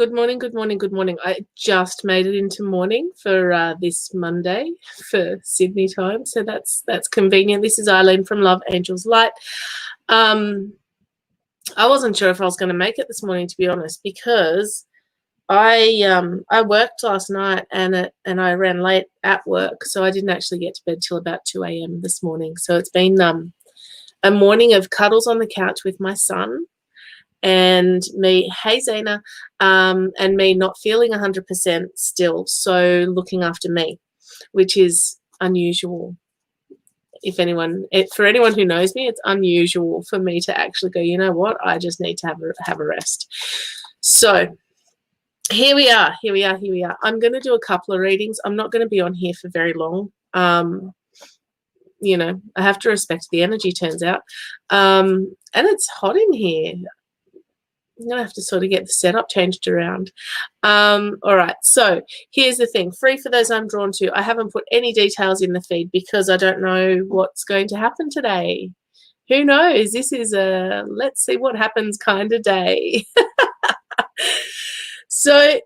Good morning, good morning, good morning. I just made it into morning for this Monday for Sydney time, so that's convenient. This is Eileen from Love Angels Light. I wasn't sure if I was going to make it this morning, to be honest, because I worked last night and I ran late at work, so I didn't actually get to bed till about 2 a.m. this morning. So it's been a morning of cuddles on the couch with my son. And me, hey Zaina, and me not feeling 100% still, so looking after me, which is unusual. For anyone who knows me, it's unusual for me to actually go, you know what, I just need to have a rest. So here we are. I'm going to do a couple of readings. I'm not going to be on here for very long. You know, I have to respect the energy, turns out. And it's hot in here. I'm going to have to sort of get the setup changed around. All right, so here's the thing. Free for those I'm drawn to. I haven't put any details in the feed because I don't know what's going to happen today. Who knows? This is a let's see what happens kind of day. So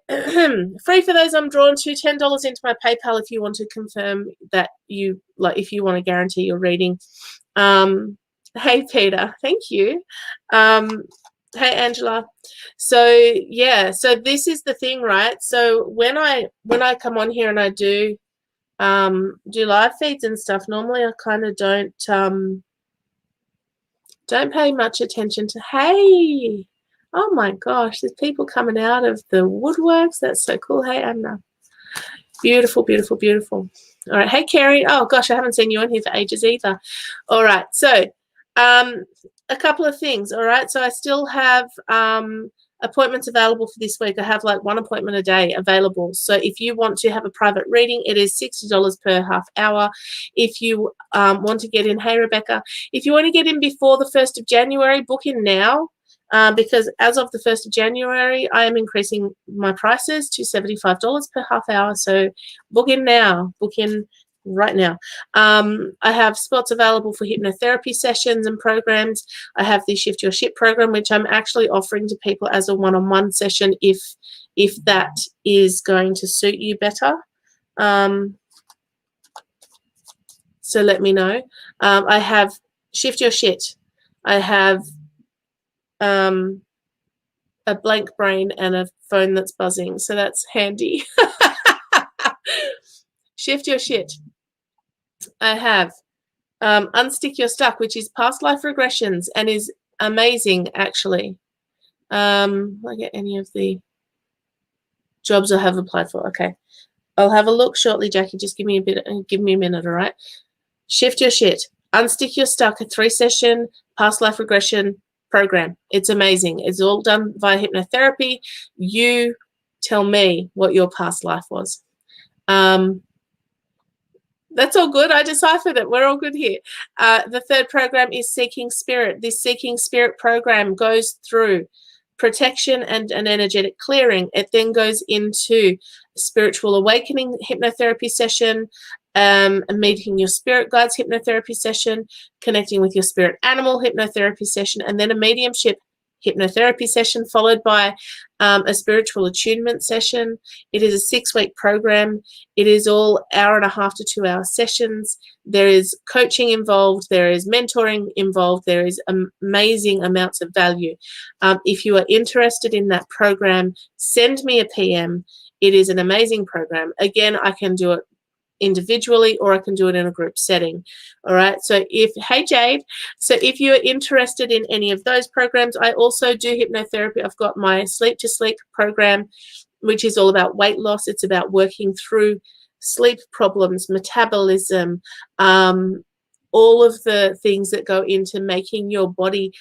free for those I'm drawn to. $10 into my PayPal if you want to confirm that if you want to guarantee your reading. Hey, Peter. Thank you. Hey, Angela. So yeah, so this is the thing, right? So when I come on here and I do live feeds and stuff, normally I kind of don't pay much attention to. Hey, oh my gosh, there's people coming out of the woodworks. That's so cool. Hey, Anna. Beautiful, beautiful, beautiful. All right. Hey, Carrie. Oh gosh, I haven't seen you on here for ages either. All right. So a couple of things. All right. So I still have appointments available for this week. I have like one appointment a day available. So if you want to have a private reading, it is $60 per half hour. If you want to get in, hey, Rebecca, if you want to get in before the 1st of January, book in now. Because as of the 1st of January, I am increasing my prices to $75 per half hour. So book in now. Book in right now. I have spots available for hypnotherapy sessions and programs. I have the Shift Your Shit program, which I'm actually offering to people as a one-on-one session if that is going to suit you better. So let me know. I have Shift Your Shit. I have a blank brain and a phone that's buzzing, so that's handy. Shift Your Shit. I have Unstick Your Stuck, which is past life regressions and is amazing, actually. I get any of the jobs I have applied for. Okay, I'll have a look shortly, Jackie. Just give me a minute, all right? Shift Your Shit, Unstick Your Stuck, a 3-session past life regression program. It's amazing. It's all done via hypnotherapy. You tell me what your past life was. That's all good. I deciphered it. We're all good here. The third program is Seeking Spirit. This Seeking Spirit program goes through protection and an energetic clearing. It then goes into spiritual awakening hypnotherapy session, a meeting your spirit guides hypnotherapy session, connecting with your spirit animal hypnotherapy session, and then a mediumship hypnotherapy session followed by a spiritual attunement session. It is a 6-week program. It is all 1.5 to 2 hour sessions. There is coaching involved. There is mentoring involved. There is amazing amounts of value. If you are interested in that program, send me a PM. It is an amazing program. Again, I can do it individually or I can do it in a group setting. All right, so hey Jade, so if you're interested in any of those programs, I also do hypnotherapy. I've got my Sleep to Sleep program, which is all about weight loss. It's about working through sleep problems, metabolism, all of the things that go into making your body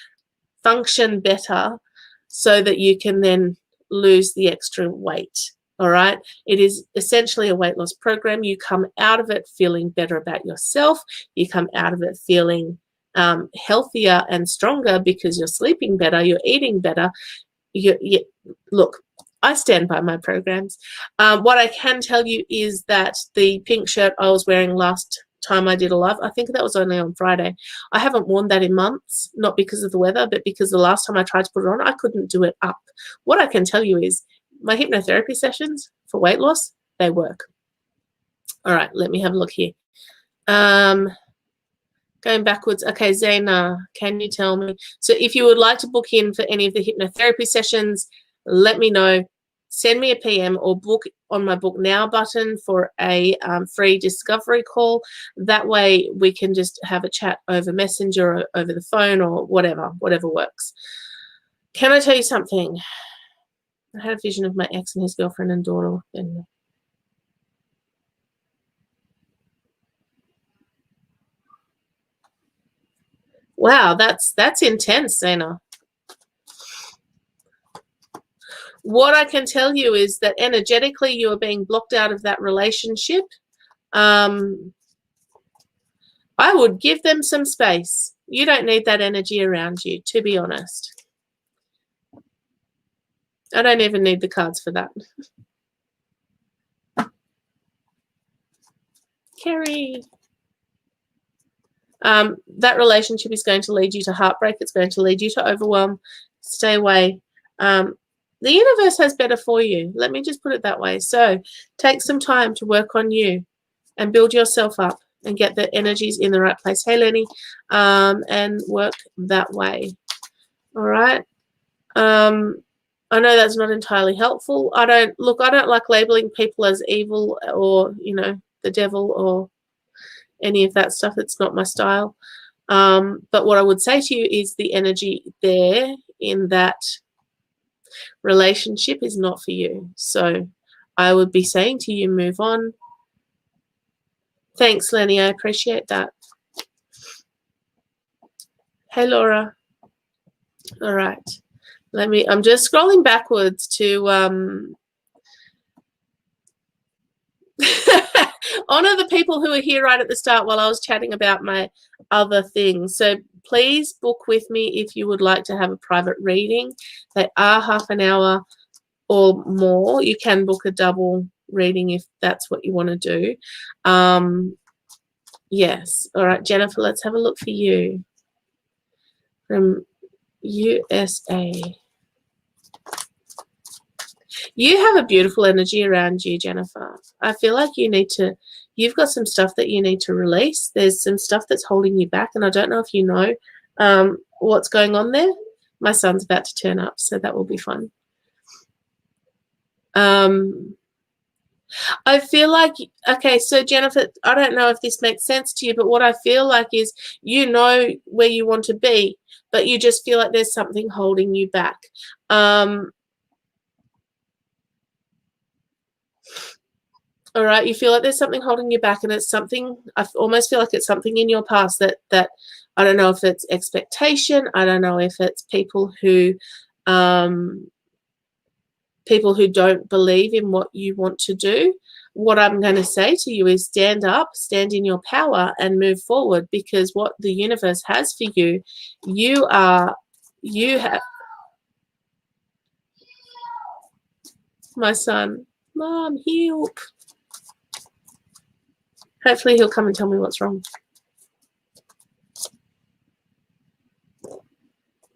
function better so that you can then lose the extra weight. All right, it is essentially a weight loss program. You come out of it feeling better about yourself. You come out of it feeling healthier and stronger because you're sleeping better, you're eating better. Look, I stand by my programs. What I can tell you is that the pink shirt I was wearing last time I did a live, I think that was only on Friday. I haven't worn that in months, not because of the weather, but because the last time I tried to put it on, I couldn't do it up. What I can tell you is my hypnotherapy sessions for weight loss, they work. All right, let me have a look here. Going backwards. Okay, Zaina, can you tell me? So if you would like to book in for any of the hypnotherapy sessions, let me know. Send me a PM or book on my Book Now button for a free discovery call. That way we can just have a chat over Messenger or over the phone or whatever works. Can I tell you something? I had a vision of my ex and his girlfriend and daughter. And wow, that's intense, Zaina. What I can tell you is that energetically you are being blocked out of that relationship. I would give them some space. You don't need that energy around you, to be honest. I don't even need the cards for that. Kerry. That relationship is going to lead you to heartbreak. It's going to lead you to overwhelm. Stay away. The universe has better for you. Let me just put it that way. So take some time to work on you and build yourself up and get the energies in the right place. Hey, Lenny, and work that way. All right. I know that's not entirely helpful. I don't like labeling people as evil or, you know, the devil or any of that stuff. It's not my style. But what I would say to you is the energy there in that relationship is not for you. So I would be saying to you, move on. Thanks, Lenny. I appreciate that. Hey, Laura. All right. I'm just scrolling backwards to honor the people who are here right at the start while I was chatting about my other things. So please book with me if you would like to have a private reading. They are half an hour or more. You can book a double reading if that's what you want to do. Yes. All right, Jennifer, let's have a look for you from USA. You have a beautiful energy around you, Jennifer. I feel like you've got some stuff that you need to release. There's some stuff that's holding you back, and I don't know if you know what's going on there. My son's about to turn up, so that will be fun. I feel like, okay, so Jennifer, I don't know if this makes sense to you, but what I feel like is you know where you want to be, but you just feel like there's something holding you back. All right, you feel like there's something holding you back, and it's something, I almost feel like it's something in your past that I don't know if it's expectation, I don't know if it's people who don't believe in what you want to do. What I'm going to say to you is stand up, stand in your power and move forward, because what the universe has for you, you have. My son, Mom, help. Hopefully he'll come and tell me what's wrong.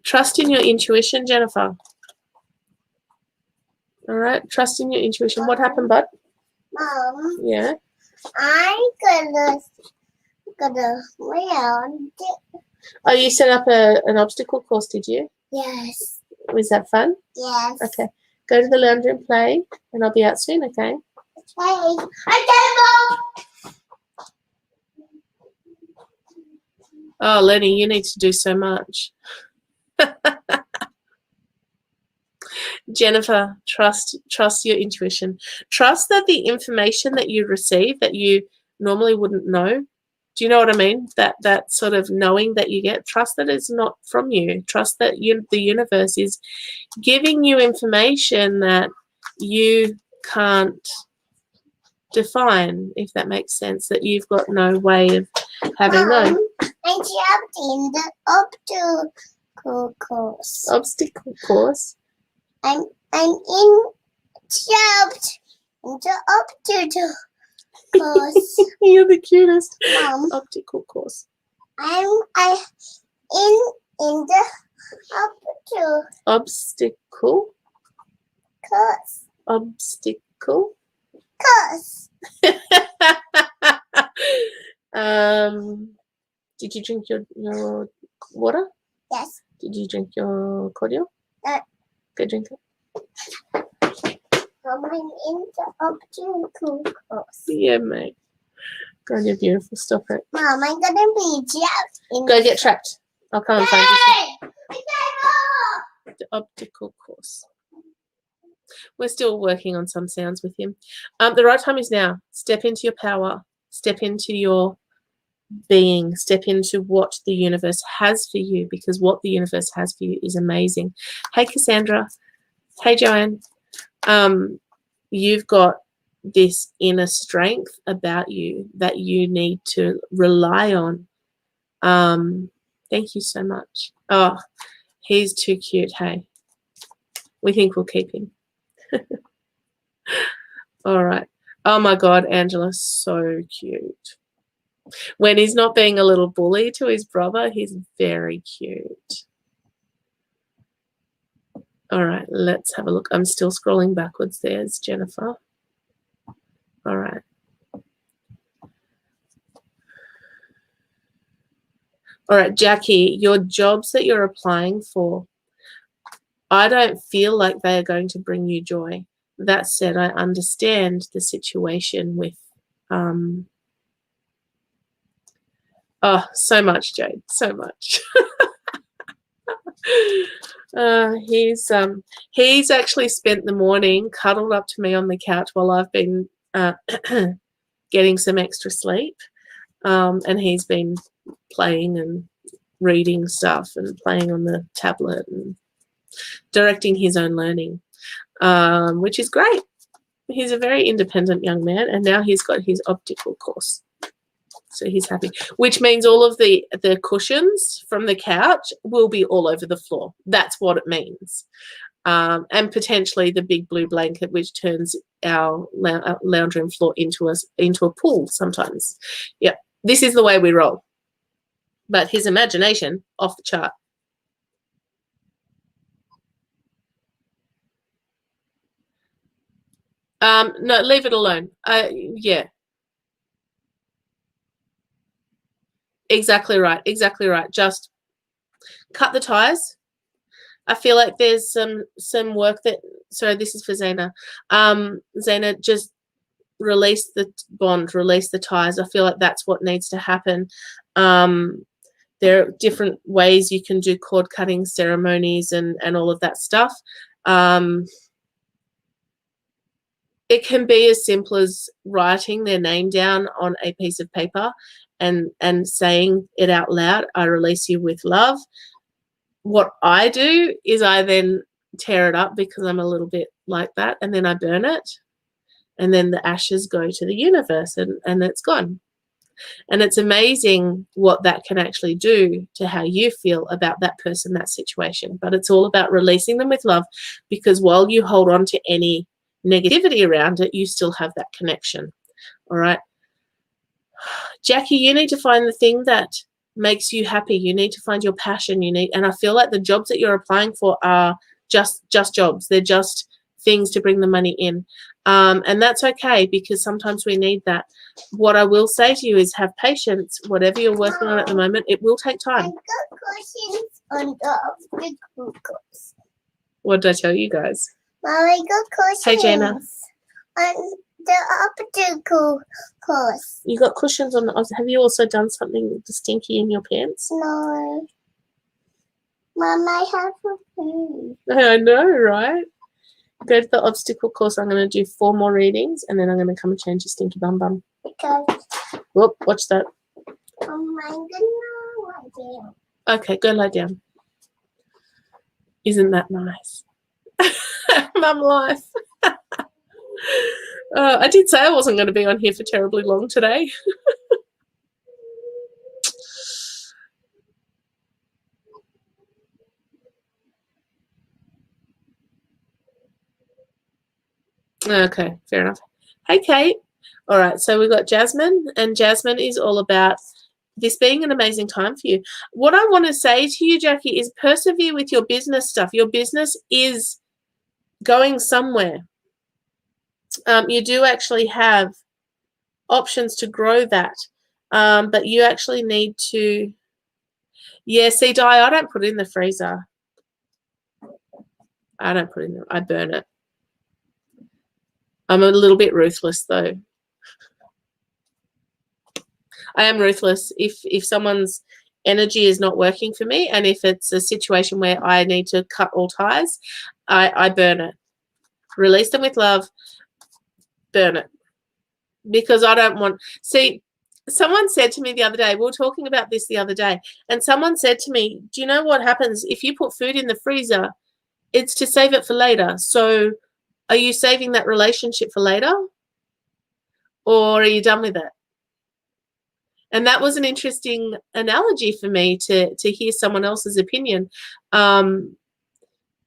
Trust in your intuition, Jennifer. All right, trust in your intuition. What happened, bud? Mom. Yeah. I'm gonna round. Oh, you set up an obstacle course, did you? Yes. Was that fun? Yes. Okay. Go to the lounge and play, and I'll be out soon, okay? Okay. I Oh, Lenny, you need to do so much. Jennifer, trust your intuition. Trust that the information that you receive that you normally wouldn't know. Do you know what I mean? That sort of knowing that you get, trust that it's not from you. Trust that the universe is giving you information that you can't define, if that makes sense, that you've got no way of having known. I jumped in the obstacle course. Obstacle course? I'm jumped in the obstacle course. You're the cutest. Mom. Obstacle course. I in the obstacle Obstacle course. obstacle. Course. Did you drink your water? Yes. Did you drink your cordial? No. Go drink it. Coming in the obstacle course. Yeah, mate. God, you're beautiful. Stop it. Mom, I'm gonna be trapped in Go get trapped. I'll come and find you. Hey! The optical course. We're still working on some sounds with him. The right time is now. Step into your power. Step into your being. Step into what the universe has for you, because what the universe has for you is amazing. Hey, Cassandra. Hey, Joanne. You've got this inner strength about you that you need to rely on. Thank you so much. Oh, he's too cute. Hey, we think we'll keep him. All right. Oh my God, Angela's so cute. When he's not being a little bully to his brother, he's very cute. All right, let's have a look. I'm still scrolling backwards. There's Jennifer. All right. All right, Jackie, your jobs that you're applying for, I don't feel like they are going to bring you joy. That said, I understand the situation with, oh, so much, Jade, so much. He's actually spent the morning cuddled up to me on the couch while I've been getting some extra sleep, and he's been playing and reading stuff and playing on the tablet and directing his own learning, which is great. He's a very independent young man, and now he's got his optical course. So he's happy, which means all of the cushions from the couch will be all over the floor. That's what it means. And potentially the big blue blanket, which turns our lounge room floor into a pool sometimes. Yeah, this is the way we roll. But his imagination, off the chart. No, leave it alone. Yeah. Exactly right. Exactly right. Just cut the ties. I feel like there's some work that, sorry, this is for Zaina. Zaina, just release the bond, release the ties. I feel like that's what needs to happen. There are different ways you can do cord cutting ceremonies and all of that stuff. It can be as simple as writing their name down on a piece of paper and saying it out loud. I release you with love. What I do is I then tear it up because I'm a little bit like that, and then I burn it, and then the ashes go to the universe, and it's gone. And it's amazing what that can actually do to how you feel about that person, that situation. But it's all about releasing them with love, because while you hold on to any negativity around it, you still have that connection. All right. Jackie, you need to find the thing that makes you happy. You need to find your passion. And I feel like the jobs that you're applying for are just jobs. They're just things to bring the money in. And that's okay, because sometimes we need that. What I will say to you is have patience. Whatever you're working on at the moment, it will take time. I got questions on the obstacle course. What did I tell you guys? Mom, I got questions Hey, Jana. on the obstacle course. You got cushions on the. Have you also done something stinky in your pants? No. Mom, I have a thing. I know, right? Go to the obstacle course. I'm going to do 4 more readings, and then I'm going to come and change your stinky bum. Because Whoop, watch that. I'm gonna lie down. Okay, go lie down. Isn't that nice? Mum life. I did say I wasn't going to be on here for terribly long today. Okay, fair enough. Hey, Kate. All right, so we've got Jasmine, and Jasmine is all about this being an amazing time for you. What I want to say to you, Jackie, is persevere with your business stuff. Your business is going somewhere. you do actually have options to grow that, but you actually need to, yeah, see, Di, I don't put it in the freezer. I don't put it in there. I burn it. I'm a little bit ruthless, though. I am ruthless. If someone's energy is not working for me, and if it's a situation where I need to cut all ties, I burn it. Release them with love, burn it. Because I don't want, see, someone said to me the other day, we were talking about this the other day, and someone said to me, do you know what happens if you put food in the freezer? It's to save it for later. So are you saving that relationship for later? Or are you done with it? And that was an interesting analogy for me to hear someone else's opinion.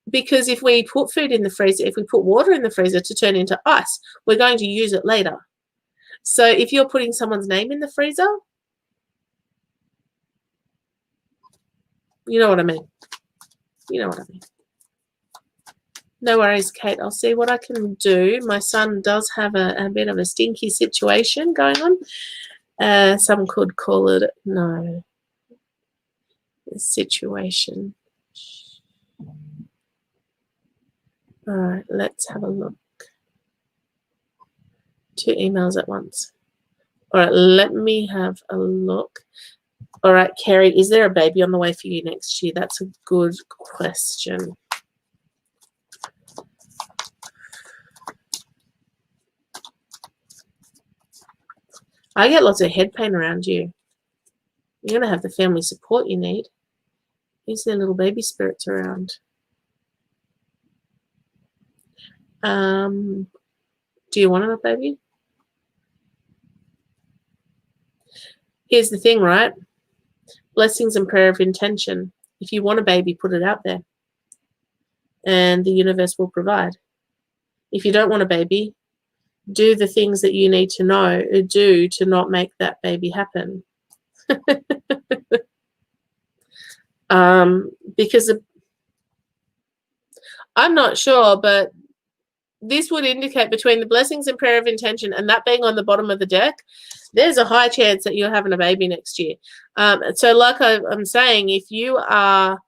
Because if we put food in the freezer, if we put water in the freezer to turn into ice, we're going to use it later. So if you're putting someone's name in the freezer, you know what I mean. You know what I mean. No worries, Kate. I'll see what I can do. My son does have a bit of a stinky situation going on. Some could call it, no, a situation. All right, let's have a look. 2 emails at once. All right, let me have a look. All right, Kerry, is there a baby on the way for you next year? That's a good question. I get lots of head pain around you. You're going to have the family support you need. Is there little baby spirits around? Do you want a baby? Here's the thing, right? Blessings and prayer of intention. If you want a baby, put it out there. And the universe will provide. If you don't want a baby, do the things that you need to do to not make that baby happen. Because I'm not sure, but this would indicate between the blessings and prayer of intention and that being on the bottom of the deck, there's a high chance that you're having a baby next year. So like I'm saying, if you are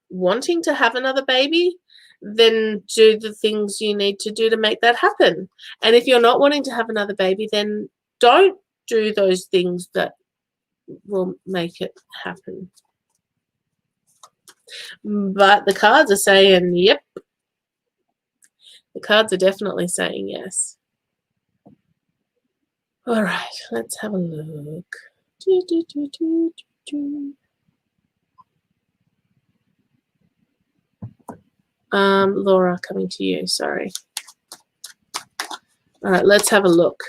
wanting to have another baby, then do the things you need to do to make that happen. And if you're not wanting to have another baby, then don't do those things that will make it happen. But the cards are saying, yep. The cards are definitely saying yes. All right, let's have a look. Laura, coming to you, sorry. All right, let's have a look.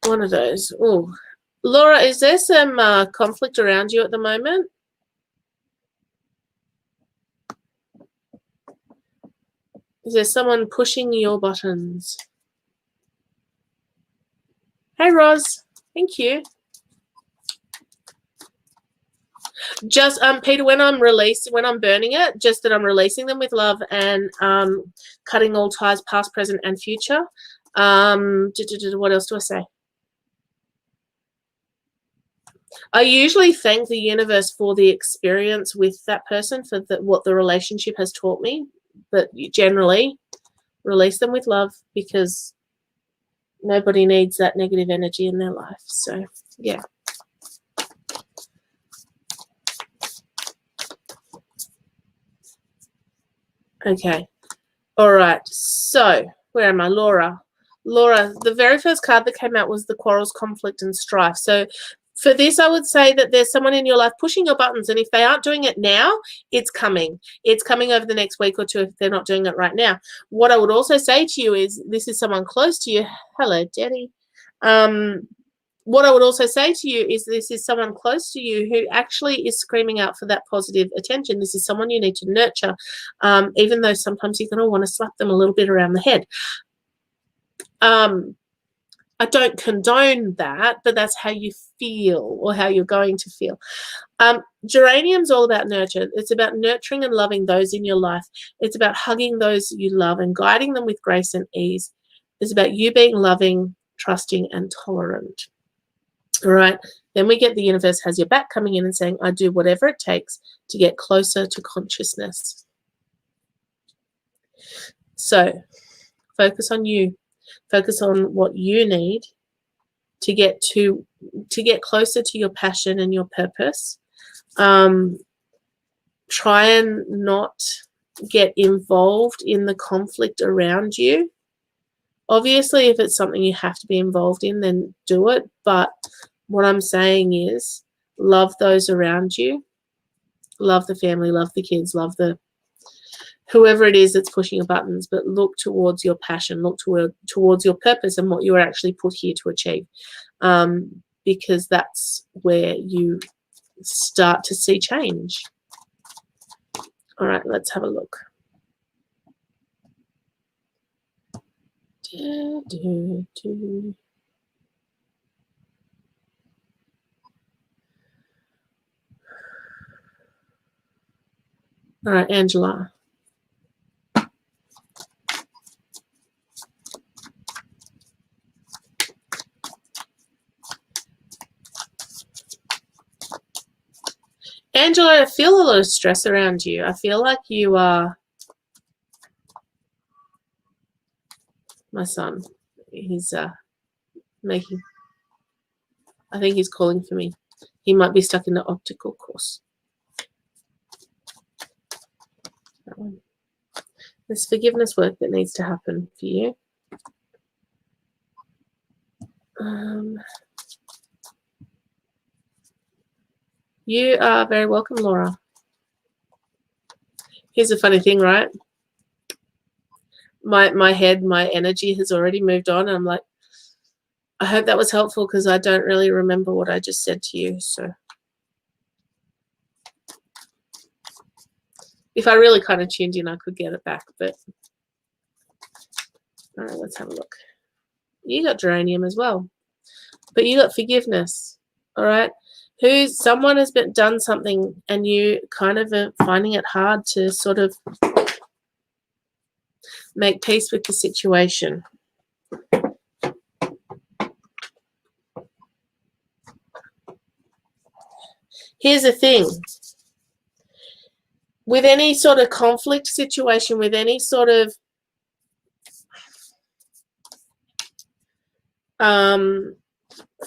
One of those. Oh, Laura, is there some conflict around you at the moment? Is there someone pushing your buttons? Hey, Roz. Thank you. Just Peter, when I'm burning it, just that I'm releasing them with love and cutting all ties past, present, and future. What else do I say? I usually thank the universe for the experience with that person, for what the relationship has taught me. But generally, release them with love because nobody needs that negative energy in their life. So, yeah. Okay. All right. So, where am I? Laura. Laura, the very first card that came out was the quarrels, conflict, and strife. So, for this, I would say that there's someone in your life pushing your buttons, and if they aren't doing it now, it's coming. It's coming over the next week or two if they're not doing it right now. What I would also say to you is this is someone close to you. Hello, Daddy. What I would also say to you is this is someone close to you who actually is screaming out for that positive attention. This is someone you need to nurture, even though sometimes you're going to want to slap them a little bit around the head. I don't condone that, but that's how you feel or how you're going to feel. Geranium's all about nurture. It's about nurturing and loving those in your life. It's about hugging those you love and guiding them with grace and ease. It's about you being loving, trusting, and tolerant. All right. Then we get the universe has your back coming in and saying, I do whatever it takes to get closer to consciousness. So focus on you. Focus on what you need to get closer to your passion and your purpose. Try and not get involved in the conflict around you. Obviously, if it's something you have to be involved in, then do it. But what I'm saying is love those around you. Love the family, love the kids, love the whoever it is that's pushing your buttons, but look towards your passion, look towards your purpose and what you are actually put here to achieve, because that's where you start to see change. All right, let's have a look. All right, Angela. Angela, I feel a lot of stress around you. I feel like you are my son. He's making, I think he's calling for me. He might be stuck in the optical course. That one. There's forgiveness work that needs to happen for you. You are very welcome, Laura. Here's a funny thing, right? My head, my energy has already moved on. And I'm like, I hope that was helpful because I don't really remember what I just said to you. So if I really kind of tuned in, I could get it back. But all right, let's have a look. You got geranium as well, but you got forgiveness. All right. Someone has done something and you kind of are finding it hard to sort of make peace with the situation. Here's the thing. With any sort of conflict situation, with any sort of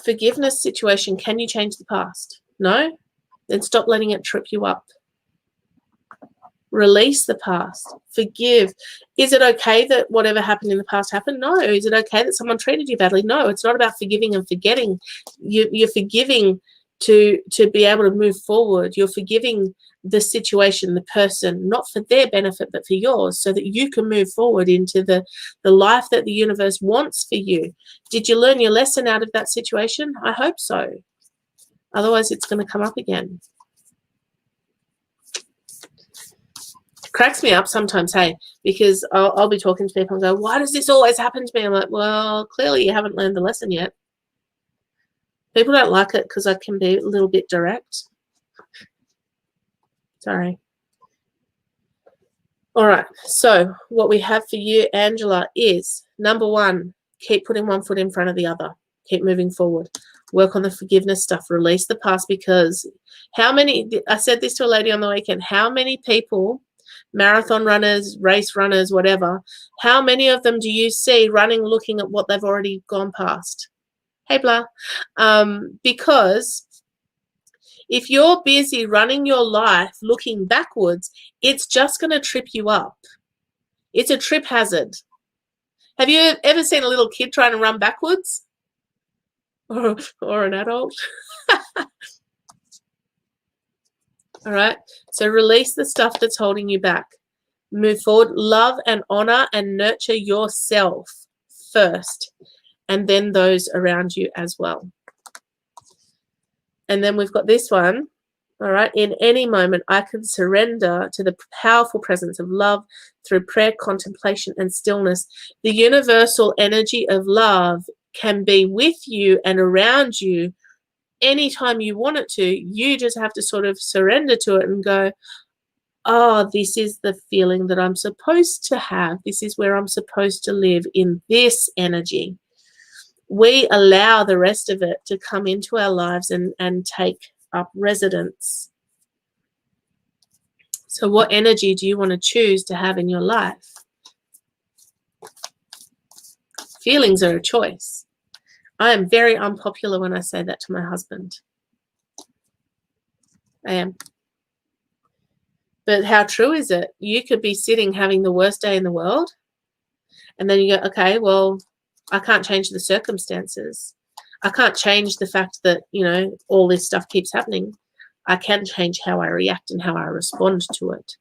forgiveness situation, can you change the past? No? Then stop letting it trip you up. Release the past. Forgive. Is it okay that whatever happened in the past happened? No. Is it okay that someone treated you badly? No. It's not about forgiving and forgetting. You're forgiving to be able to move forward. You're forgiving the situation, the person, not for their benefit, but for yours, so that you can move forward into the life that the universe wants for you. Did you learn your lesson out of that situation? I hope so. Otherwise, it's going to come up again. Cracks me up sometimes, hey, because I'll be talking to people and go, why does this always happen to me? I'm like, well, clearly you haven't learned the lesson yet. People don't like it because I can be a little bit direct. Sorry. All right. So what we have for you, Angela, is number one, keep putting one foot in front of the other. Keep moving forward. Work on the forgiveness stuff. Release the past, because I said this to a lady on the weekend, how many people, marathon runners, race runners, whatever, how many of them do you see running looking at what they've already gone past? Hey, blah. Because if you're busy running your life looking backwards, it's just going to trip you up. It's a trip hazard. Have you ever seen a little kid trying to run backwards? Or an adult? All right. So release the stuff that's holding you back. Move forward. Love and honor and nurture yourself first, and then those around you as well. And then we've got this one. All right. In any moment, I can surrender to the powerful presence of love through prayer, contemplation, and stillness. The universal energy of love can be with you and around you anytime you want it to. You just have to sort of surrender to it and go, oh, this is the feeling that I'm supposed to have. This is where I'm supposed to live, in this energy. We allow the rest of it to come into our lives and take up residence. So what energy do you want to choose to have in your life? Feelings are a choice. I am very unpopular when I say that to my husband. I am. But how true is it? You could be sitting having the worst day in the world, and then you go, okay, well, I can't change the circumstances. I can't change the fact that, you know, all this stuff keeps happening. I can change how I react and how I respond to it.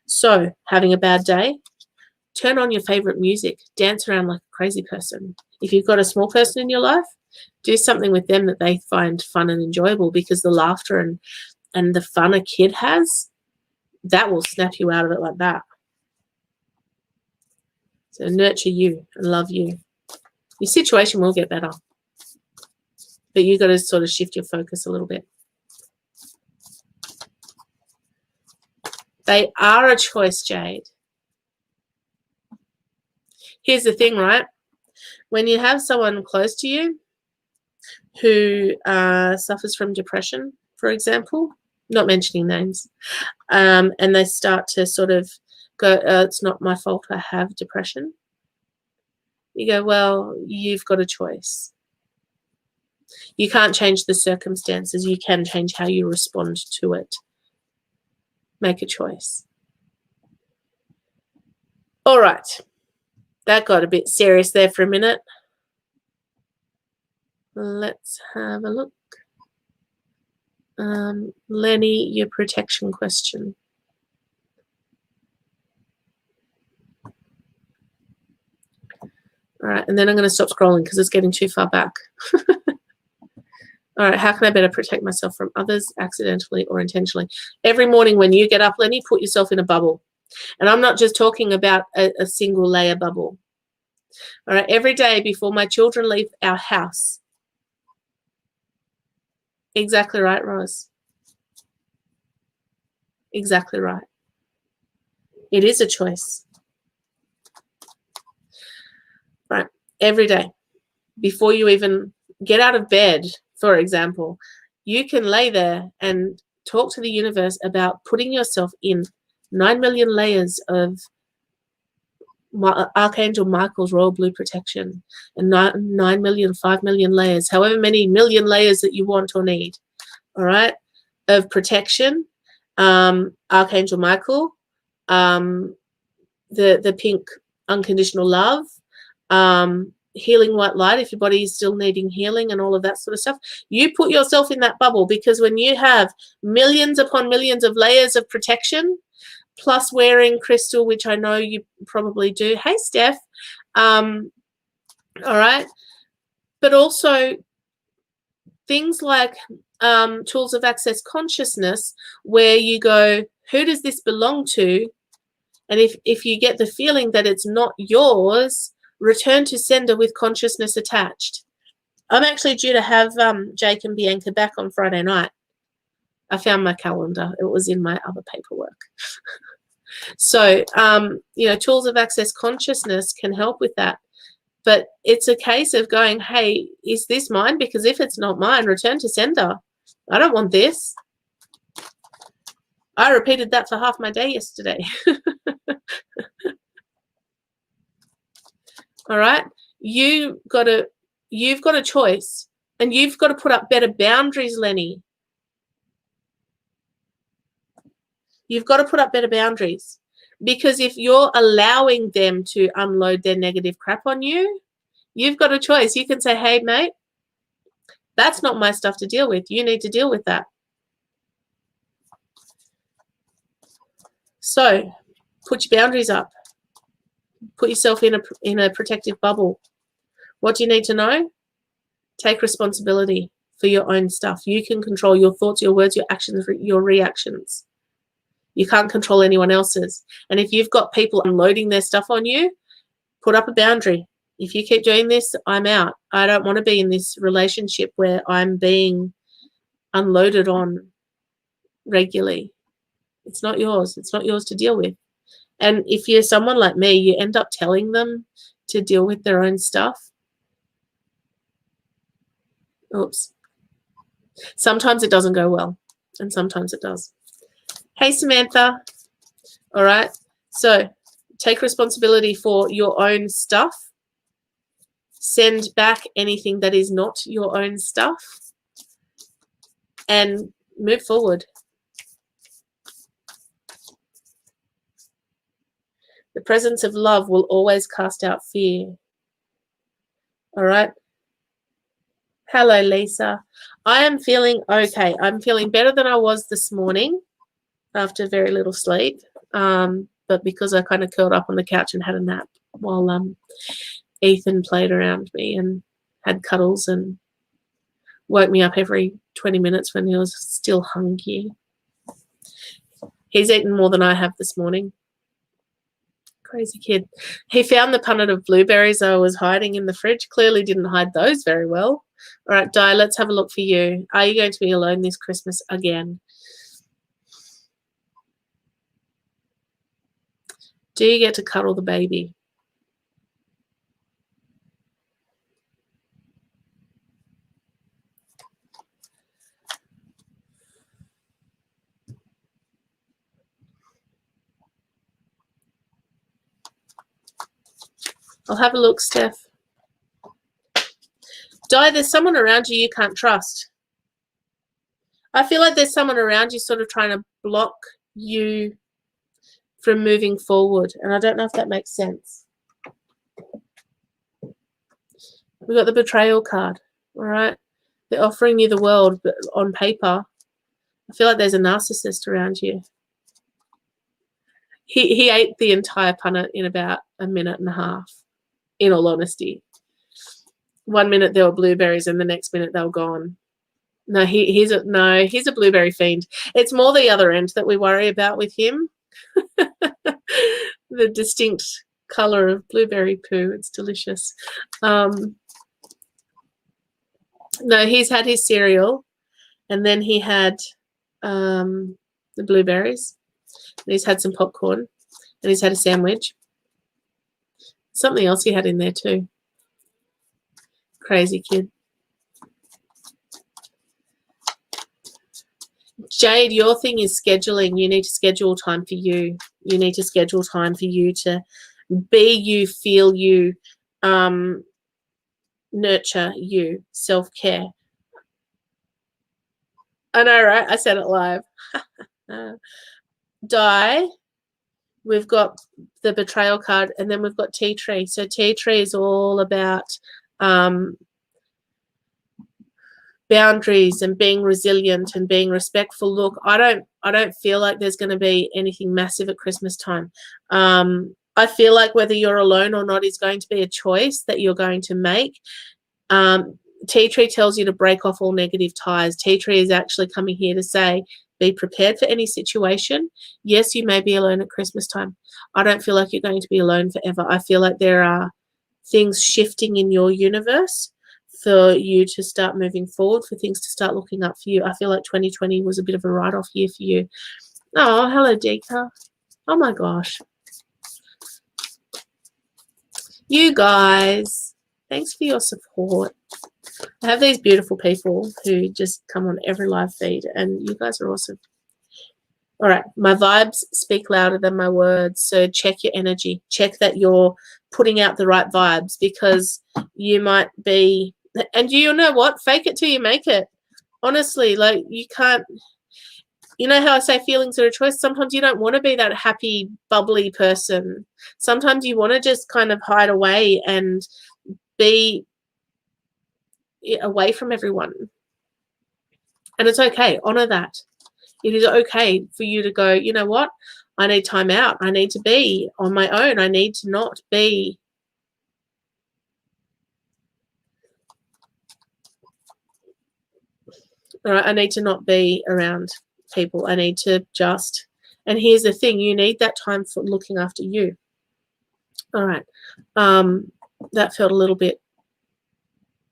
So having a bad day, turn on your favorite music, dance around like a crazy person. If you've got a small person in your life, do something with them that they find fun and enjoyable, because the laughter and the fun a kid has, that will snap you out of it like that. So nurture you and love you. Your situation will get better, but you've got to sort of shift your focus a little bit. They are a choice, Jade. Here's the thing, right? When you have someone close to you who suffers from depression, for example, not mentioning names, and they start to sort of go, it's not my fault I have depression. You go, well, you've got a choice. You can't change the circumstances. You can change how you respond to it. Make a choice. All right. That got a bit serious there for a minute. Let's have a look. Lenny, your protection question. All right, and then I'm going to stop scrolling because it's getting too far back. All right, how can I better protect myself from others, accidentally or intentionally? Every morning when you get up, Lenny, put yourself in a bubble. And I'm not just talking about a single layer bubble. All right, every day before my children leave our house. Exactly right, Rose. Exactly right. It is a choice. Right, every day before you even get out of bed, for example, you can lay there and talk to the universe about putting yourself in 9 million layers of Archangel Michael's royal blue protection, and 9 million, 5 million layers, however many million layers that you want or need, all right, of protection. Archangel Michael, the pink unconditional love, healing white light if your body is still needing healing and all of that sort of stuff. You put yourself in that bubble, because when you have millions upon millions of layers of protection, plus wearing crystal, which I know you probably do. Hey, Steph. All right. But also things like tools of access consciousness, where you go, who does this belong to? And if you get the feeling that it's not yours, return to sender with consciousness attached. I'm actually due to have Jake and Bianca back on Friday night. I found my calendar. It was in my other paperwork. So, you know, tools of access consciousness can help with that. But it's a case of going, hey, is this mine? Because if it's not mine, return to sender. I don't want this. I repeated that for half my day yesterday. All right. You've got a choice, and you've got to put up better boundaries, Lenny. You've got to put up better boundaries, because if you're allowing them to unload their negative crap on you, you've got a choice. You can say, hey, mate, that's not my stuff to deal with. You need to deal with that. So put your boundaries up. Put yourself in a protective bubble. What do you need to know? Take responsibility for your own stuff. You can control your thoughts, your words, your actions, your reactions. You can't control anyone else's. And if you've got people unloading their stuff on you, put up a boundary. If you keep doing this, I'm out. I don't want to be in this relationship where I'm being unloaded on regularly. It's not yours. It's not yours to deal with. And if you're someone like me, you end up telling them to deal with their own stuff. Oops. Sometimes it doesn't go well, and sometimes it does. Hey, Samantha. All right. So take responsibility for your own stuff. Send back anything that is not your own stuff. And move forward. The presence of love will always cast out fear. All right. Hello, Lisa. I am feeling okay. I'm feeling better than I was this morning after very little sleep. But because I kind of curled up on the couch and had a nap while Ethan played around me and had cuddles and woke me up every 20 minutes when he was still hungry. He's eaten more than I have this morning. Crazy kid. He found the punnet of blueberries I was hiding in the fridge. Clearly didn't hide those very well. All right, Di, let's have a look for you. Are you going to be alone this Christmas again? Do you get to cuddle the baby? I'll have a look, Steph. Di, there's someone around you can't trust. I feel like there's someone around you sort of trying to block you from moving forward, and I don't know if that makes sense. We've got the betrayal card, all right? They're offering you the world, but on paper, I feel like there's a narcissist around you. He ate the entire punnet in about a minute and a half, in all honesty. 1 minute there were blueberries and the next minute they were gone. No, he's a blueberry fiend. It's more the other end that we worry about with him. The distinct color of blueberry poo. It's delicious. No, he's had his cereal, and then he had the blueberries, and he's had some popcorn, and he's had a sandwich. Something else he had in there too. Crazy kid. Jade, your thing is scheduling. You need to schedule time for you. You need to schedule time for you to be you, feel you, nurture you, self-care. I know, right? I said it live. Di, we've got the betrayal card, and then we've got tea tree. So tea tree is all about boundaries and being resilient and being respectful. Look, I don't feel like there's going to be anything massive at Christmas time. I feel like whether you're alone or not is going to be a choice that you're going to make. Tea tree tells you to break off all negative ties. Tea tree is actually coming here to say, be prepared for any situation. Yes, you may be alone at Christmas time. I don't feel like you're going to be alone forever. I feel like there are things shifting in your universe for you to start moving forward, for things to start looking up for you. I feel like 2020 was a bit of a write-off year for you. Oh, hello, Dika. Oh, my gosh. You guys, thanks for your support. I have these beautiful people who just come on every live feed, and you guys are awesome. All right, my vibes speak louder than my words, so check your energy. Check that you're putting out the right vibes, because you might be, and you know what? Fake it till you make it. Honestly, like, you can't, you know how I say feelings are a choice? Sometimes you don't want to be that happy, bubbly person. Sometimes you want to just kind of hide away and be away from everyone. And it's okay. Honor that. It is okay for you to go, you know what? I need time out. I need to be on my own. I need to not be I need to not be around people. I need to just, and here's the thing, you need that time for looking after you. All right. That felt a little bit.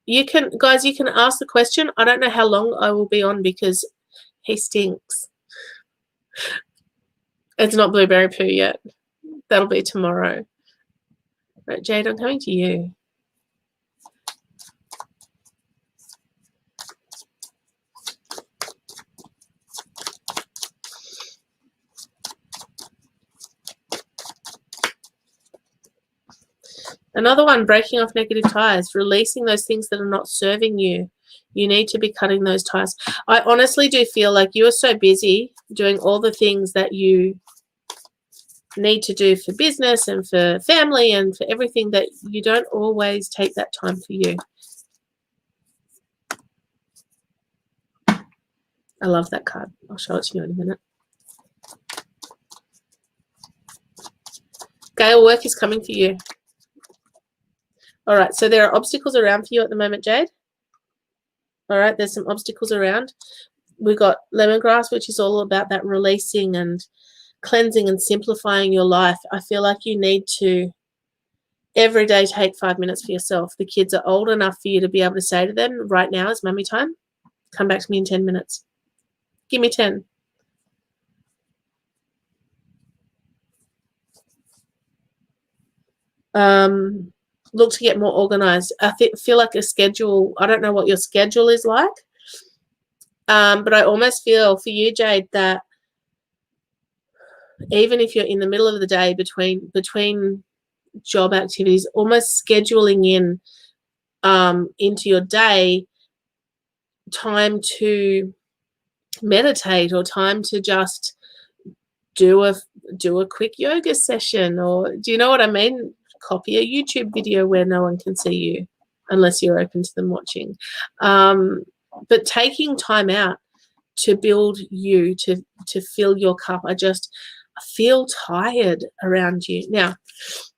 You can, guys, you can ask the question. I don't know how long I will be on because he stinks. It's not blueberry poo yet. That'll be tomorrow. Right, Jade, I'm coming to you. Another one, breaking off negative ties, releasing those things that are not serving you. You need to be cutting those ties. I honestly do feel like you are so busy doing all the things that you need to do for business and for family and for everything that you don't always take that time for you. I love that card. I'll show it to you in a minute. Gale, work is coming for you. All right, so there are obstacles around for you at the moment, Jade. All right, there's some obstacles around. We've got lemongrass, which is all about that releasing and cleansing and simplifying your life. I feel like you need to every day take 5 minutes for yourself. The kids are old enough for you to be able to say to them, right now is mummy time. Come back to me in 10 minutes. Give me 10. Look to get more organized. I feel like a schedule. I don't know what your schedule is like, but I almost feel for you, Jade, that even if you're in the middle of the day between job activities, almost scheduling in into your day time to meditate or time to just do a quick yoga session, or do you know what I mean? Copy a YouTube video where no one can see you unless you're open to them watching. But taking time out to build you, to fill your cup. I feel tired around you. Now,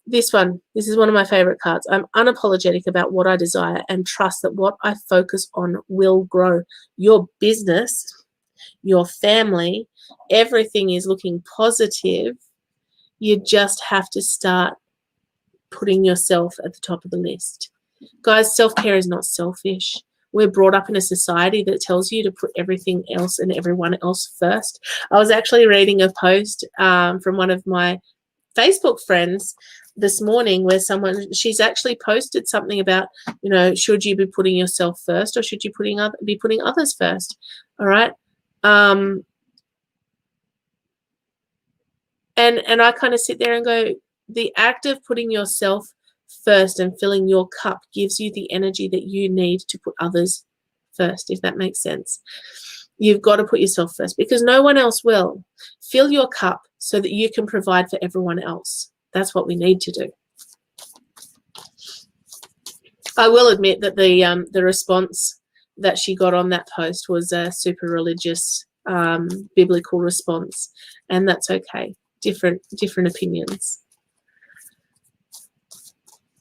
this is one of my favorite cards. I'm unapologetic about what I desire and trust that what I focus on will grow. Your business, your family, everything is looking positive. You just have to start putting yourself at the top of the list. Guys, self-care is not selfish. We're brought up in a society that tells you to put everything else and everyone else first. I was actually reading a post from one of my Facebook friends this morning where she's actually posted something about, you know, should you be putting yourself first or should you be putting others first? All right. And I kind of sit there and go, the act of putting yourself first and filling your cup gives you the energy that you need to put others first, if that makes sense. You've got to put yourself first because no one else will. Fill your cup so that you can provide for everyone else. That's what we need to do. I will admit that the response that she got on that post was a super religious, biblical response, and that's okay. Different opinions.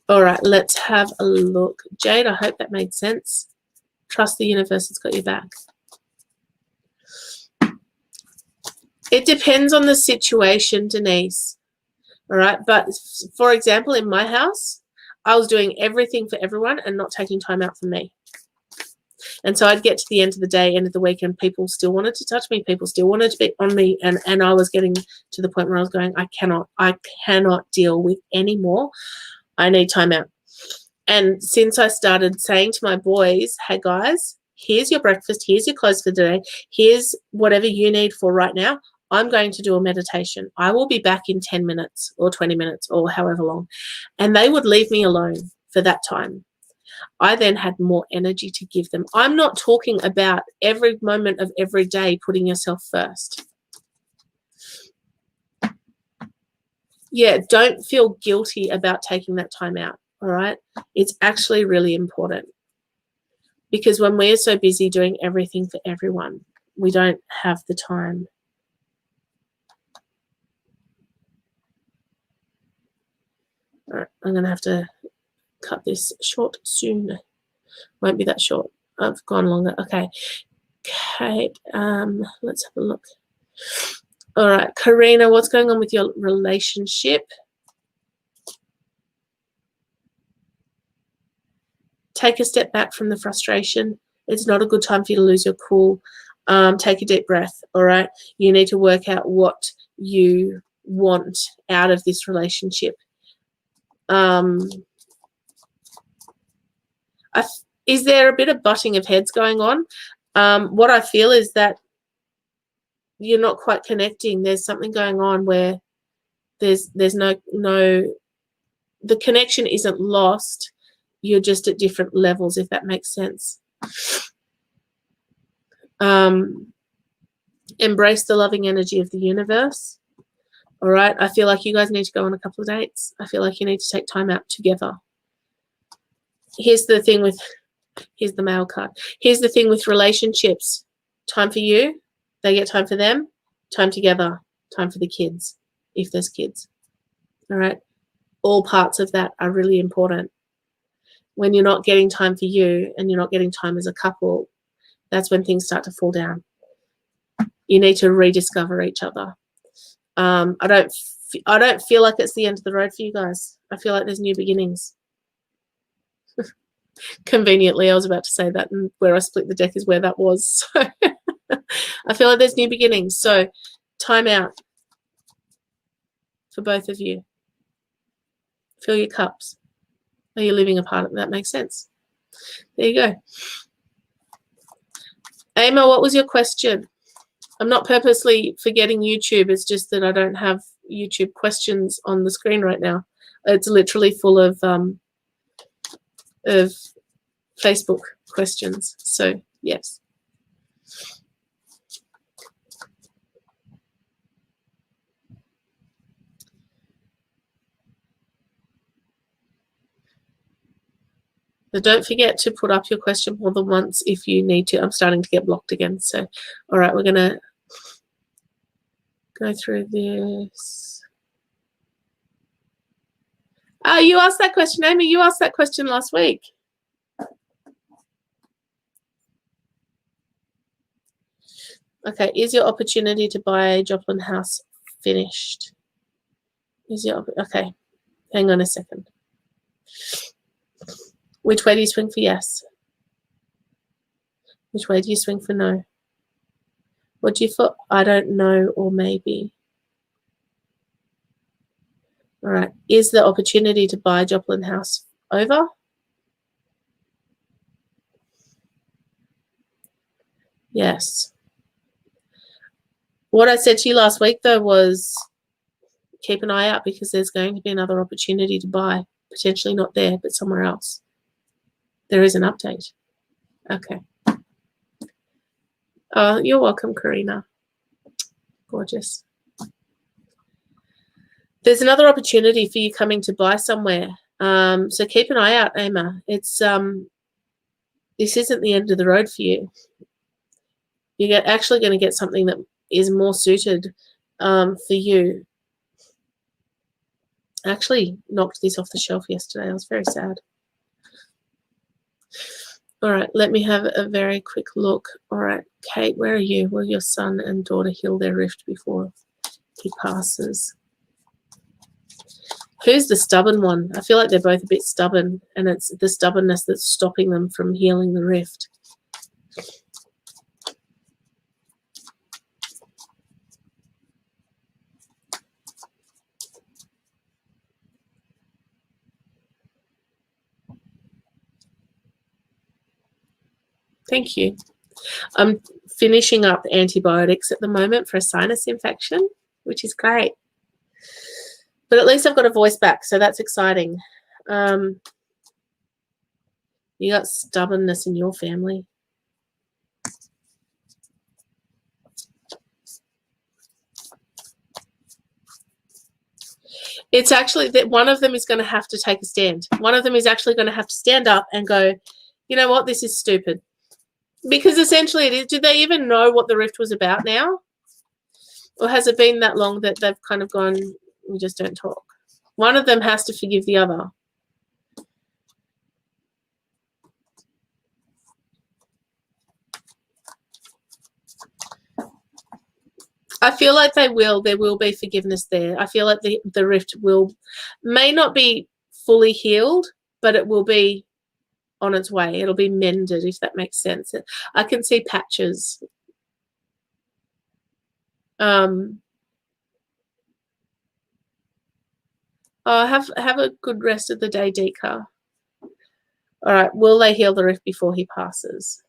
All right, let's have a look. Jade, I hope that made sense. Trust the universe has got your back. It depends on the situation, Denise. All right, but for example, in my house, I was doing everything for everyone and not taking time out for me. And so I'd get to the end of the day, end of the weekend, people still wanted to touch me, people still wanted to be on me, and I was getting to the point where I was going, I cannot deal with any more. I need time out. And since I started saying to my boys, hey guys, here's your breakfast, here's your clothes for today, here's whatever you need for right now, I'm going to do a meditation. I will be back in 10 minutes or 20 minutes or however long. And they would leave me alone for that time. I then had more energy to give them. I'm not talking about every moment of every day putting yourself first. Yeah, don't feel guilty about taking that time out, all right? It's actually really important because when we're so busy doing everything for everyone, we don't have the time. All right, I'm going to have to cut this short soon. Won't be that short. I've gone longer. Okay. Kate, let's have a look. All right, Karina, what's going on with your relationship? take a step back from the frustration. It's not a good time for you to lose your cool. Take a deep breath, all right? You need to work out what you want out of this relationship. Is there a bit of butting of heads going on? What I feel is that you're not quite connecting. There's something going on where there's no the connection isn't lost. You're just at different levels, if that makes sense. Embrace the loving energy of the universe. All right. I feel like you guys need to go on a couple of dates. I feel like you need to take time out together. Here's the thing with, here's the male card. Here's the thing with relationships. Time for you. They get time for them. Time together. Time for the kids, if there's kids. All right. All parts of that are really important. When you're not getting time for you and you're not getting time as a couple, that's when things start to fall down. You need to rediscover each other. I don't feel like it's the end of the road for you guys. I feel like there's new beginnings. Conveniently, I was about to say that, and where I split the deck is where that was. So I feel like there's new beginnings. So time out for both of you. Fill your cups. Are you living apart? That makes sense. There you go. Emma, what was your question? I'm not purposely forgetting YouTube. It's just that I don't have YouTube questions on the screen right now. It's literally full of Facebook questions. So, yes. So don't forget to put up your question more than once if you need to. I'm starting to get blocked again. So, all right, we're going to go through this. Oh, you asked that question, Amy. You asked that question last week. Okay, is your opportunity to buy a Joplin house finished? Okay, hang on a second. Which way do you swing for yes? Which way do you swing for no? What do you for I don't know or maybe? All right. Is the opportunity to buy Joplin house over? Yes. What I said to you last week, though, was keep an eye out because there's going to be another opportunity to buy. Potentially not there, but somewhere else. There is an update. Okay. Oh, you're welcome, Karina. Gorgeous. There's another opportunity for you coming to buy somewhere. So keep an eye out, Emma. It's this isn't the end of the road for you. You're actually going to get something that is more suited for you. I actually knocked this off the shelf yesterday. I was very sad. All right, let me have a very quick look. All right, Kate, where are you? Will your son and daughter heal their rift before he passes? Who's the stubborn one? I feel like they're both a bit stubborn, and it's the stubbornness that's stopping them from healing the rift. Thank you. I'm finishing up antibiotics at the moment for a sinus infection, which is great. But at least I've got a voice back, so that's exciting. You got stubbornness in your family. It's actually that one of them is going to have to take a stand. One of them is actually going to have to stand up and go, you know what, this is stupid. Because essentially it is. Do they even know what the rift was about now? Or has it been that long that they've kind of gone, we just don't talk? One of them has to forgive the other. I feel like they will. There will be forgiveness there. I feel like the rift may not be fully healed, but it will be on its way. It'll be mended, if that makes sense. I can see patches. Oh, have a good rest of the day, Deeker. All right, will they heal the rift before he passes?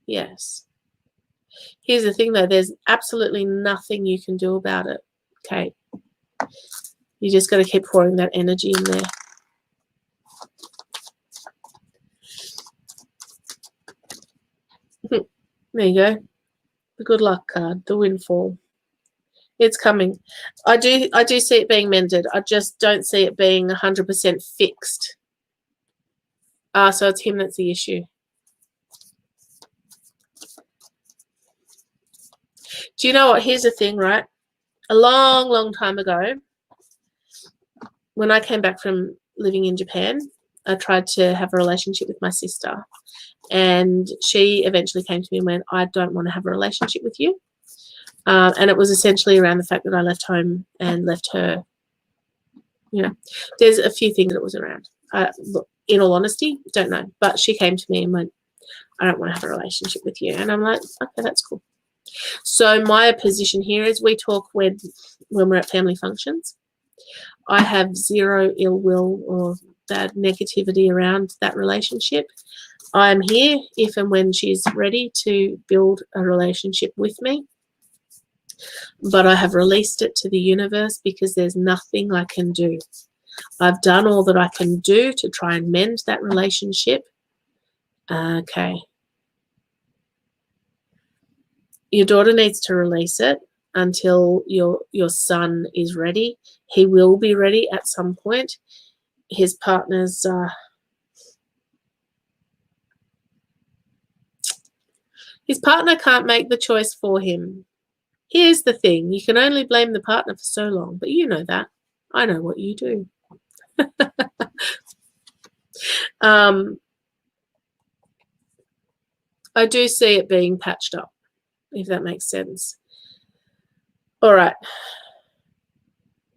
Yes. Here's the thing, though. There's absolutely nothing you can do about it, Kate. You just got to keep pouring that energy in there. There you go. The good luck card, the windfall. It's coming. I do see it being mended. I just don't see it being 100% fixed. So it's him that's the issue. Do you know what? Here's the thing, right? A long, long time ago, when I came back from living in Japan, I tried to have a relationship with my sister. And she eventually came to me and went, I don't want to have a relationship with you. And it was essentially around the fact that I left home and left her. You know, there's a few things that it was around. Look, in all honesty, don't know. But she came to me and went, I don't want to have a relationship with you. And I'm like, okay, that's cool. So my position here is we talk when we're at family functions. I have zero ill will or bad negativity around that relationship. I'm here if and when she's ready to build a relationship with me. But I have released it to the universe because there's nothing I can do. I've done all that I can do to try and mend that relationship. Okay. Your daughter needs to release it until your son is ready. He will be ready at some point. His partner's his partner can't make the choice for him. Here's the thing. You can only blame the partner for so long, but you know that. I know what you do. I do see it being patched up, if that makes sense. All right.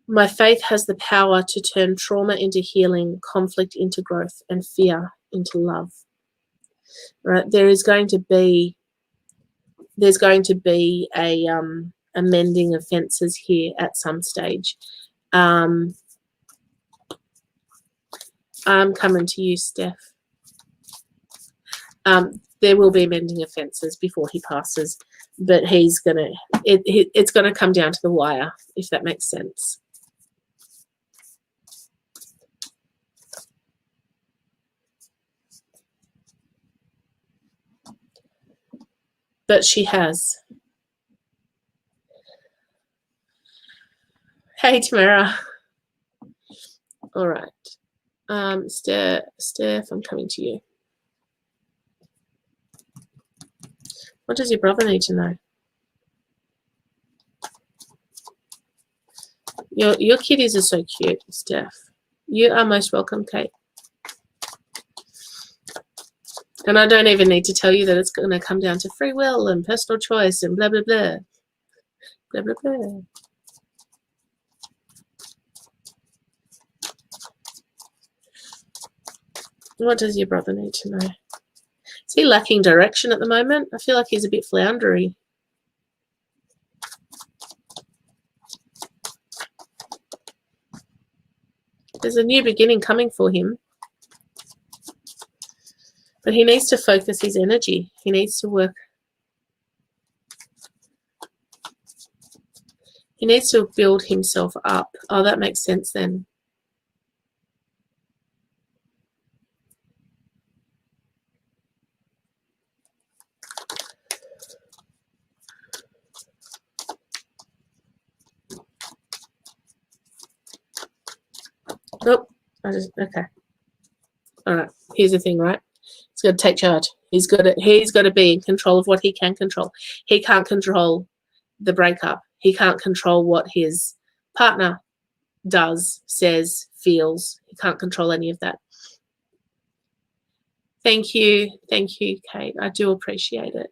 My faith has the power to turn trauma into healing, conflict into growth, and fear into love. Right? There's going to be a mending of fences here at some stage. I'm coming to you, Steph. There will be mending of fences before he passes, but it's gonna come down to the wire, if that makes sense. But she has. Hey, Tamara. All right. Steph, I'm coming to you. What does your brother need to know? Your kitties are so cute, Steph. You are most welcome, Kate. And I don't even need to tell you that it's going to come down to free will and personal choice and blah, blah, blah. Blah, blah, blah. What does your brother need to know? Is he lacking direction at the moment? I feel like he's a bit floundery. There's a new beginning coming for him. But he needs to focus his energy. He needs to work. He needs to build himself up. Oh, that makes sense then. Oh, okay. All right. Here's the thing, right? He's got to take charge. He's got to be in control of what he can control. He can't control the breakup. He can't control what his partner does, says, feels. He can't control any of that. Thank you, Kate. I do appreciate it.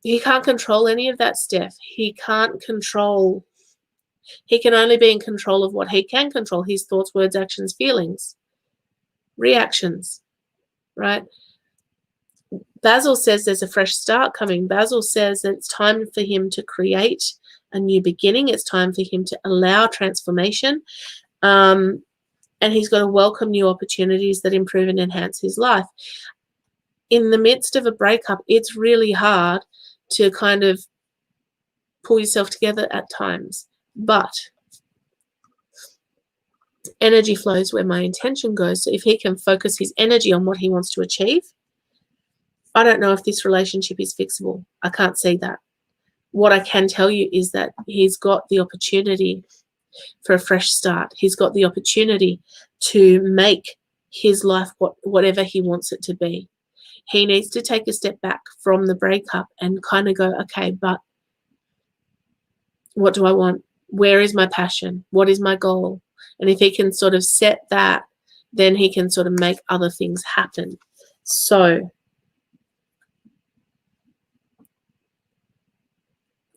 He can't control any of that, Steph. He can't control. He can only be in control of what he can control, his thoughts, words, actions, feelings, reactions, right? Basil says there's a fresh start coming. Basil says that it's time for him to create a new beginning. It's time for him to allow transformation. And he's got to welcome new opportunities that improve and enhance his life. In the midst of a breakup, it's really hard to kind of pull yourself together at times. But energy flows where my intention goes. So if he can focus his energy on what he wants to achieve, I don't know if this relationship is fixable. I can't see that. What I can tell you is that he's got the opportunity for a fresh start. He's got the opportunity to make his life whatever he wants it to be. He needs to take a step back from the breakup and kind of go, okay, but what do I want? Where is my passion? What is my goal? And if he can sort of set that, then he can sort of make other things happen. So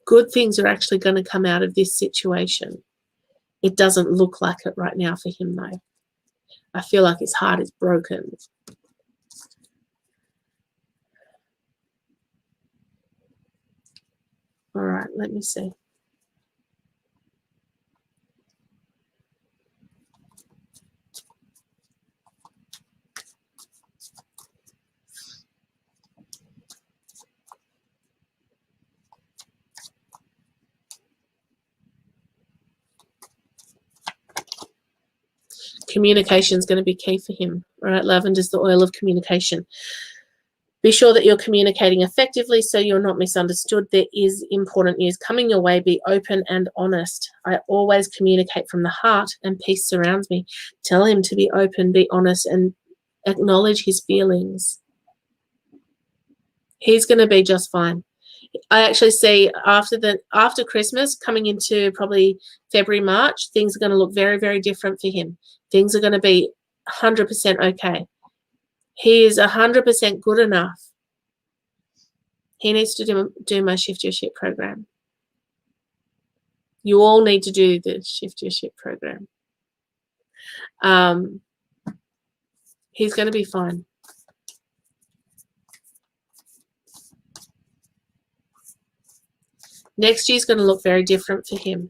good things are actually going to come out of this situation. It doesn't look like it right now for him, though. I feel like his heart is broken. All right, let me see. Communication is going to be key for him. All right, lavender is the oil of communication. Be sure that you're communicating effectively so you're not misunderstood. There is important news coming your way. Be open and honest. I always communicate from the heart and peace surrounds me. Tell him to be open, be honest, and acknowledge his feelings. He's going to be just fine. I actually see after Christmas, coming into probably February, March, things are going to look very, very different for him. Things are going to be 100% okay. He is 100% good enough. He needs to do my Shift Your Shit program. You all need to do the Shift Your Shit program. He's going to be fine. Next year's going to look very different for him.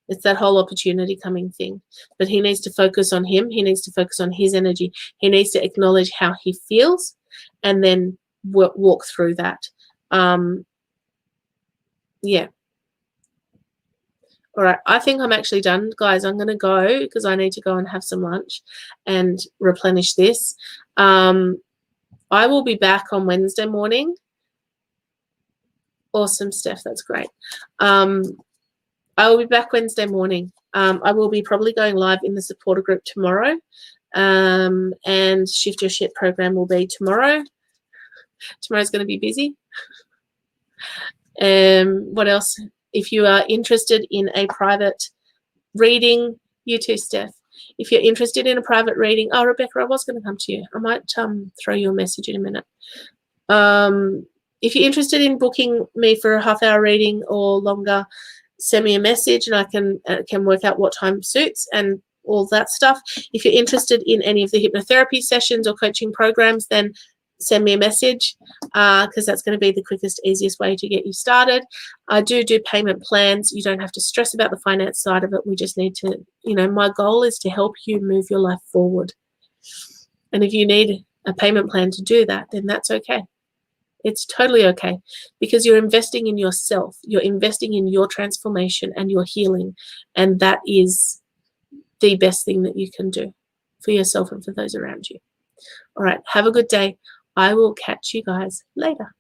It's that whole opportunity coming thing. But he needs to focus on him. He needs to focus on his energy. He needs to acknowledge how he feels and then walk through that. Yeah. All right. I think I'm actually done, guys. I'm going to go because I need to go and have some lunch and replenish this. I will be back on Wednesday morning. Awesome, Steph. That's great. I will be back Wednesday morning. I will be probably going live in the supporter group tomorrow. And Shift Your Shit program will be tomorrow. Tomorrow's going to be busy. What else? If you are interested in a private reading, you too, Steph. If you're interested in a private reading, oh, Rebecca, I was going to come to you. I might throw you a message in a minute. If you're interested in booking me for a half-hour reading or longer, send me a message and I can work out what time suits and all that stuff. If you're interested in any of the hypnotherapy sessions or coaching programs, then send me a message because that's going to be the quickest, easiest way to get you started. I do payment plans. You don't have to stress about the finance side of it. We just need to, my goal is to help you move your life forward. And if you need a payment plan to do that, then that's okay. It's totally okay because you're investing in yourself. You're investing in your transformation and your healing. And that is the best thing that you can do for yourself and for those around you. All right. Have a good day. I will catch you guys later.